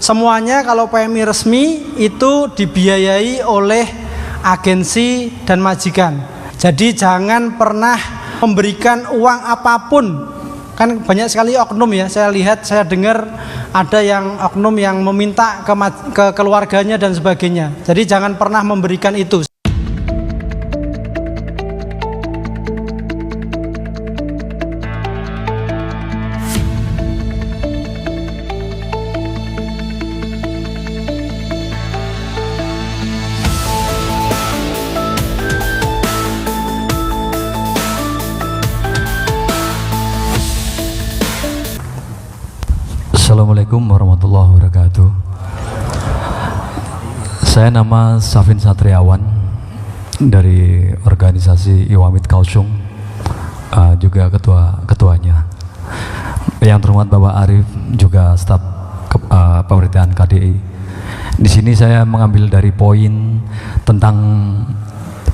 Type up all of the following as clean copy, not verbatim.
semuanya kalau PMI resmi itu dibiayai oleh agensi dan majikan. Jadi jangan pernah memberikan uang apapun. Kan banyak sekali oknum ya, saya lihat, saya dengar ada yang oknum yang meminta ke keluarganya dan sebagainya. Jadi jangan pernah memberikan itu. Assalamualaikum warahmatullahi wabarakatuh. Saya nama Safin Satriawan dari organisasi Iwamit Kausung, juga ketuanya. Yang terhormat Bapak Arif, juga staf pemerintahan KDI. Di sini saya mengambil dari poin tentang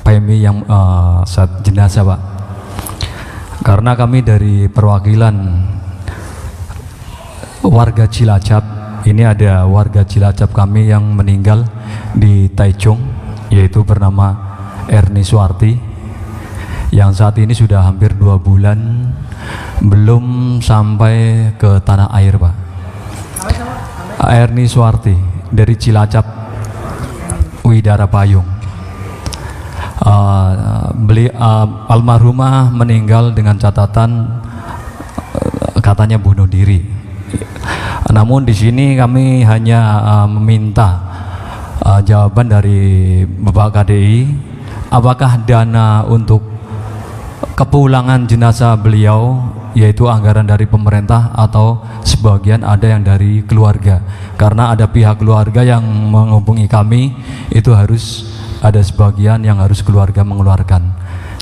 PMI yang saat jenazah, Pak. Karena kami dari perwakilan warga Cilacap, ini ada warga Cilacap kami yang meninggal di Taichung, yaitu bernama Erni Suwarti, yang saat ini sudah hampir 2 bulan belum sampai ke tanah air, Pak. Erni Suwarti dari Cilacap Widara Payung. Almarhumah meninggal dengan catatan katanya bunuh diri. Namun di sini kami hanya meminta jawaban dari Bapak KDI, apakah dana untuk kepulangan jenazah beliau, yaitu anggaran dari pemerintah atau sebagian ada yang dari keluarga. Karena ada pihak keluarga yang menghubungi kami, itu harus ada sebagian yang harus keluarga mengeluarkan.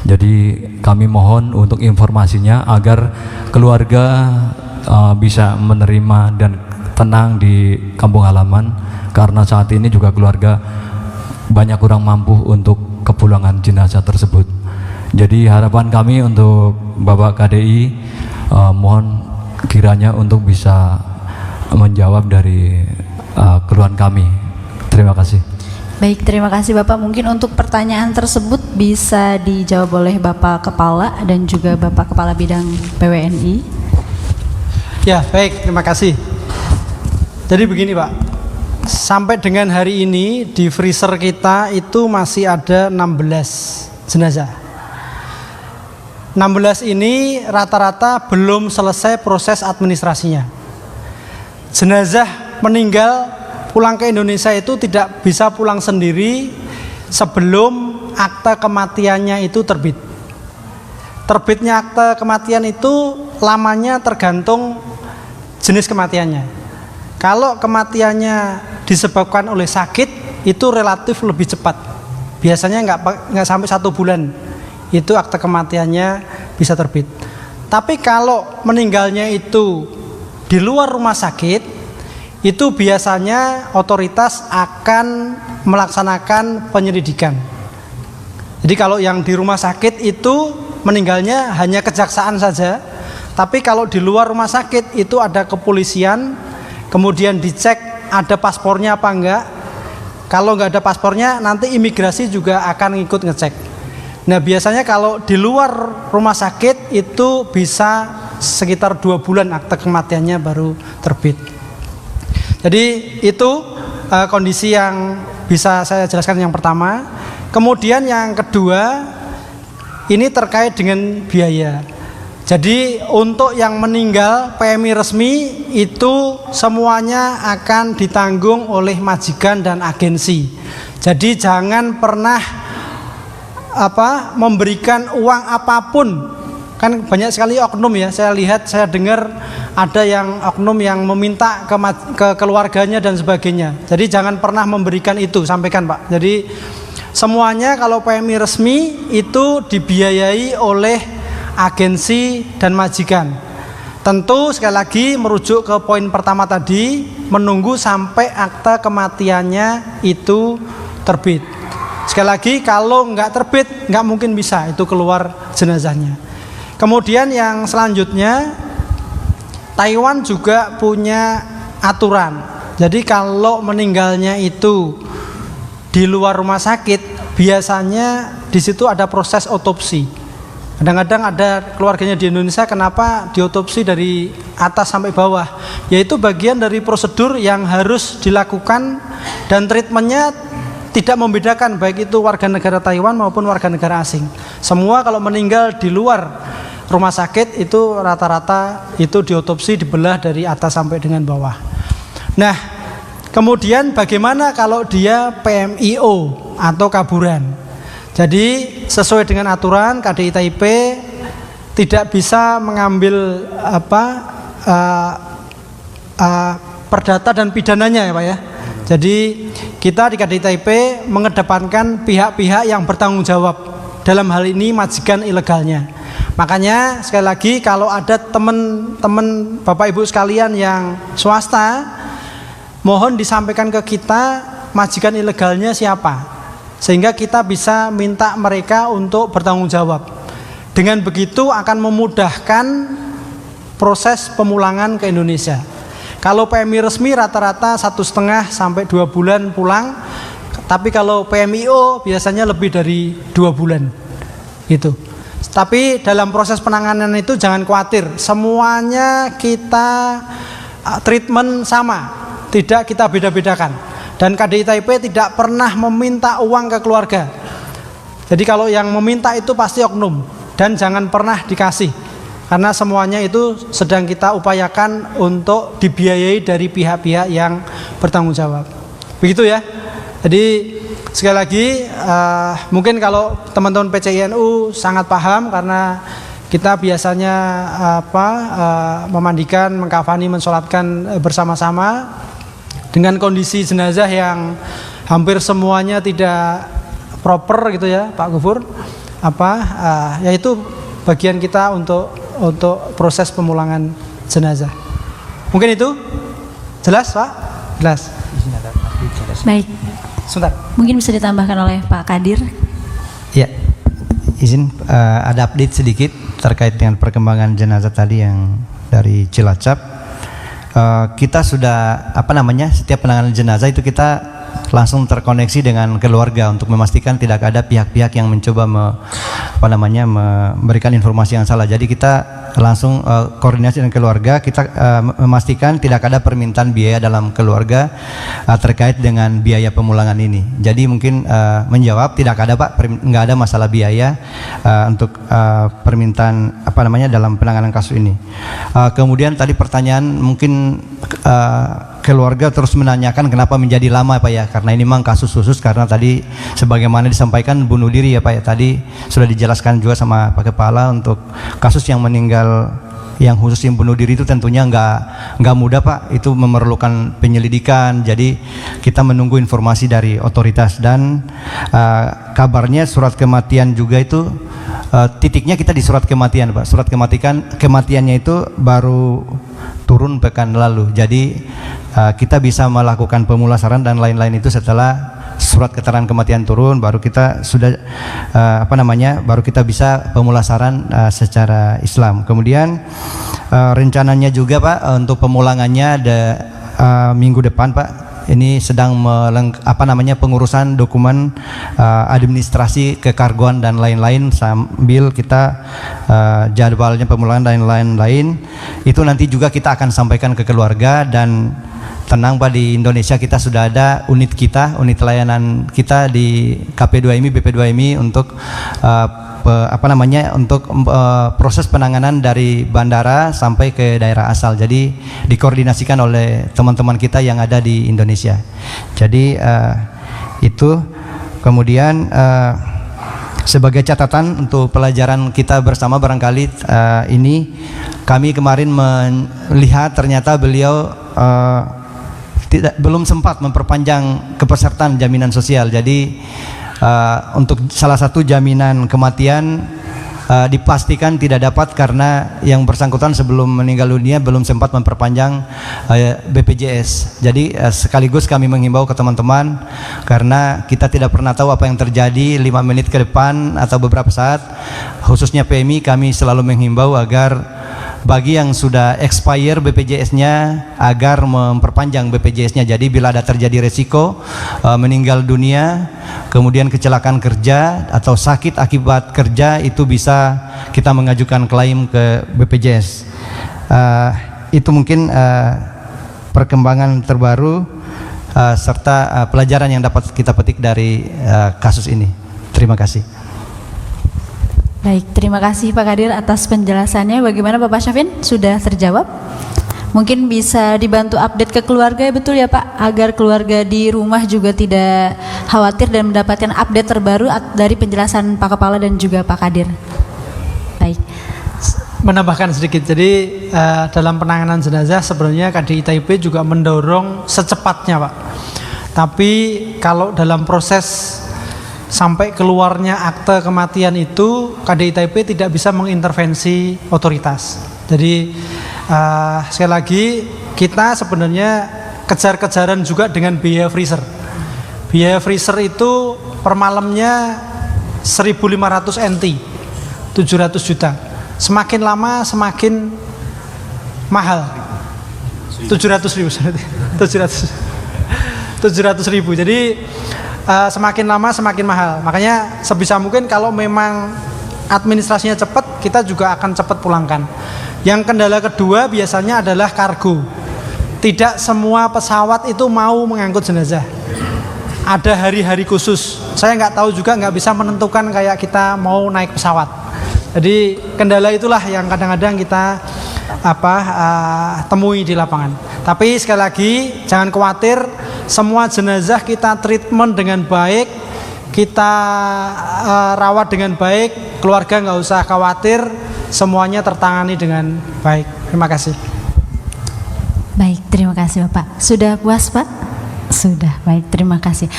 Jadi kami mohon untuk informasinya agar keluarga bisa menerima dan tenang di kampung halaman, karena saat ini juga keluarga banyak kurang mampu untuk kepulangan jenazah tersebut. Jadi harapan kami untuk Bapak KDI, mohon kiranya untuk bisa menjawab dari keluhan kami. Terima kasih. Baik, terima kasih Bapak. Mungkin untuk pertanyaan tersebut bisa dijawab oleh Bapak Kepala dan juga Bapak Kepala Bidang PWNI. Ya, baik, terima kasih. Jadi begini, Pak, sampai dengan hari ini di freezer kita itu masih ada 16 jenazah. 16 ini rata-rata belum selesai proses administrasinya. Jenazah meninggal pulang ke Indonesia itu tidak bisa pulang sendiri sebelum akta kematiannya itu terbit. Terbitnya akta kematian itu lamanya tergantung jenis kematiannya. Kalau kematiannya disebabkan oleh sakit, itu relatif lebih cepat. Biasanya nggak sampai 1 bulan itu akta kematiannya bisa terbit. Tapi kalau meninggalnya itu di luar rumah sakit, itu biasanya otoritas akan melaksanakan penyelidikan. Jadi kalau yang di rumah sakit itu meninggalnya hanya kejaksaan saja. Tapi kalau di luar rumah sakit itu ada kepolisian, kemudian dicek ada paspornya apa enggak. Kalau enggak ada paspornya, nanti imigrasi juga akan ikut ngecek. Nah, biasanya kalau di luar rumah sakit itu bisa sekitar 2 bulan akta kematiannya baru terbit. Jadi itu kondisi yang bisa saya jelaskan yang pertama. Kemudian yang kedua, ini terkait dengan biaya. Jadi untuk yang meninggal PMI resmi itu semuanya akan ditanggung oleh majikan dan agensi. Jadi jangan pernah memberikan uang apapun. Kan banyak sekali oknum ya, saya lihat, saya dengar ada yang oknum yang meminta ke keluarganya dan sebagainya. Jadi jangan pernah memberikan itu, sampaikan Pak. Jadi semuanya kalau PMI resmi itu dibiayai oleh agensi dan majikan. Tentu sekali lagi merujuk ke poin pertama tadi, menunggu sampai akta kematiannya itu terbit. Sekali lagi, kalau nggak terbit nggak mungkin bisa itu keluar jenazahnya. Kemudian yang selanjutnya, Taiwan juga punya aturan. Jadi kalau meninggalnya itu di luar rumah sakit, biasanya di situ ada proses otopsi. Kadang-kadang ada keluarganya di Indonesia, kenapa diotopsi dari atas sampai bawah? Yaitu bagian dari prosedur yang harus dilakukan dan treatmentnya tidak membedakan baik itu warga negara Taiwan maupun warga negara asing. Semua kalau meninggal di luar rumah sakit itu rata-rata itu diotopsi, dibelah dari atas sampai dengan bawah. Nah, kemudian bagaimana kalau dia PMIO atau kaburan? Jadi sesuai dengan aturan KDI Taipei tidak bisa mengambil perdata dan pidananya ya Pak ya. Jadi kita di KDI Taipei mengedepankan pihak-pihak yang bertanggung jawab, dalam hal ini majikan ilegalnya. Makanya sekali lagi kalau ada teman-teman Bapak Ibu sekalian yang swasta, mohon disampaikan ke kita majikan ilegalnya siapa, sehingga kita bisa minta mereka untuk bertanggung jawab. Dengan begitu akan memudahkan proses pemulangan ke Indonesia. Kalau PMI resmi rata-rata 1,5 sampai 2 bulan pulang, tapi kalau PMIO biasanya lebih dari 2 bulan gitu. Tapi dalam proses penanganan itu jangan khawatir, semuanya kita treatment sama, tidak kita beda-bedakan. Dan KDI Taipei tidak pernah meminta uang ke keluarga. Jadi kalau yang meminta itu pasti oknum, dan jangan pernah dikasih, karena semuanya itu sedang kita upayakan untuk dibiayai dari pihak-pihak yang bertanggung jawab. Begitu ya. Jadi sekali lagi mungkin kalau teman-teman PCINU sangat paham, karena kita biasanya memandikan, mengkafani, mensolatkan bersama-sama. Dengan kondisi jenazah yang hampir semuanya tidak proper gitu ya Pak Gufur, yaitu bagian kita untuk proses pemulangan jenazah. Mungkin itu jelas Pak? Jelas. Baik. Sebentar. Mungkin bisa ditambahkan oleh Pak Kadir. Ya, izin ada update sedikit terkait dengan perkembangan jenazah tadi yang dari Cilacap. Kita sudah setiap penanganan jenazah itu kita langsung terkoneksi dengan keluarga untuk memastikan tidak ada pihak-pihak yang mencoba memberikan informasi yang salah. Jadi kita langsung koordinasi dengan keluarga, kita memastikan tidak ada permintaan biaya dalam keluarga terkait dengan biaya pemulangan ini. Jadi mungkin menjawab tidak ada Pak, nggak ada masalah biaya untuk permintaan dalam penanganan kasus ini. Kemudian tadi pertanyaan mungkin keluarga terus menanyakan kenapa menjadi lama Pak ya, karena ini memang kasus khusus, karena tadi sebagaimana disampaikan bunuh diri ya Pak ya, tadi sudah dijelaskan juga sama Pak Kepala, untuk kasus yang meninggal yang khusus yang bunuh diri itu tentunya nggak mudah Pak, itu memerlukan penyelidikan. Jadi kita menunggu informasi dari otoritas, dan kabarnya surat kematian juga itu titiknya kita di surat kematian Pak. Surat kematiannya itu baru turun pekan lalu. Jadi kita bisa melakukan pemulasaran dan lain-lain itu setelah surat keterangan kematian turun, baru kita sudah baru kita bisa pemulasaran secara Islam. Kemudian rencananya juga Pak untuk pemulangannya ada minggu depan Pak. Ini sedang pengurusan dokumen administrasi kekargoan dan lain-lain, sambil kita jadwalnya pemulangan dan lain-lain itu nanti juga kita akan sampaikan ke keluarga. Dan tenang Pak, di Indonesia kita sudah ada unit layanan kita di KP2MI, BP2MI untuk proses penanganan dari bandara sampai ke daerah asal. Jadi dikoordinasikan oleh teman-teman kita yang ada di Indonesia. Jadi itu. Kemudian sebagai catatan untuk pelajaran kita bersama barangkali ini, kami kemarin melihat ternyata beliau belum sempat memperpanjang kepesertaan jaminan sosial. Jadi untuk salah satu jaminan kematian dipastikan tidak dapat karena yang bersangkutan sebelum meninggal dunia belum sempat memperpanjang BPJS. Jadi sekaligus kami menghimbau ke teman-teman, karena kita tidak pernah tahu apa yang terjadi 5 menit ke depan atau beberapa saat, khususnya PMI, kami selalu menghimbau agar bagi yang sudah expire BPJS-nya agar memperpanjang BPJS-nya. Jadi bila ada terjadi resiko meninggal dunia, kemudian kecelakaan kerja atau sakit akibat kerja, itu bisa kita mengajukan klaim ke BPJS. Itu mungkin perkembangan terbaru serta pelajaran yang dapat kita petik dari kasus ini. Terima kasih. Baik, terima kasih Pak Kadir atas penjelasannya. Bagaimana Bapak Syafin? Sudah terjawab? Mungkin bisa dibantu update ke keluarga, betul ya Pak? Agar keluarga di rumah juga tidak khawatir dan mendapatkan update terbaru dari penjelasan Pak Kepala dan juga Pak Kadir. Baik. Menambahkan sedikit, jadi dalam penanganan jenazah sebenarnya KDITIP juga mendorong secepatnya Pak. Tapi kalau dalam proses sampai keluarnya akte kematian itu, KDITIP tidak bisa mengintervensi otoritas. Jadi sekali lagi kita sebenarnya kejar-kejaran juga dengan biaya freezer. Biaya freezer itu per malamnya 1.500 NT, 700 juta. Semakin lama semakin mahal. 700.000. Jadi semakin lama semakin mahal. Makanya sebisa mungkin kalau memang administrasinya cepat, kita juga akan cepat pulangkan. Yang kendala kedua biasanya adalah kargo. Tidak semua pesawat itu mau mengangkut jenazah. Ada hari-hari khusus. Saya nggak tahu juga, nggak bisa menentukan kayak kita mau naik pesawat. Jadi kendala itulah yang kadang-kadang kita temui di lapangan. Tapi sekali lagi jangan khawatir, semua jenazah kita treatment dengan baik, kita rawat dengan baik, keluarga nggak usah khawatir, semuanya tertangani dengan baik. Terima kasih. Baik, terima kasih Bapak. Sudah puas Pak? Sudah, baik, terima kasih.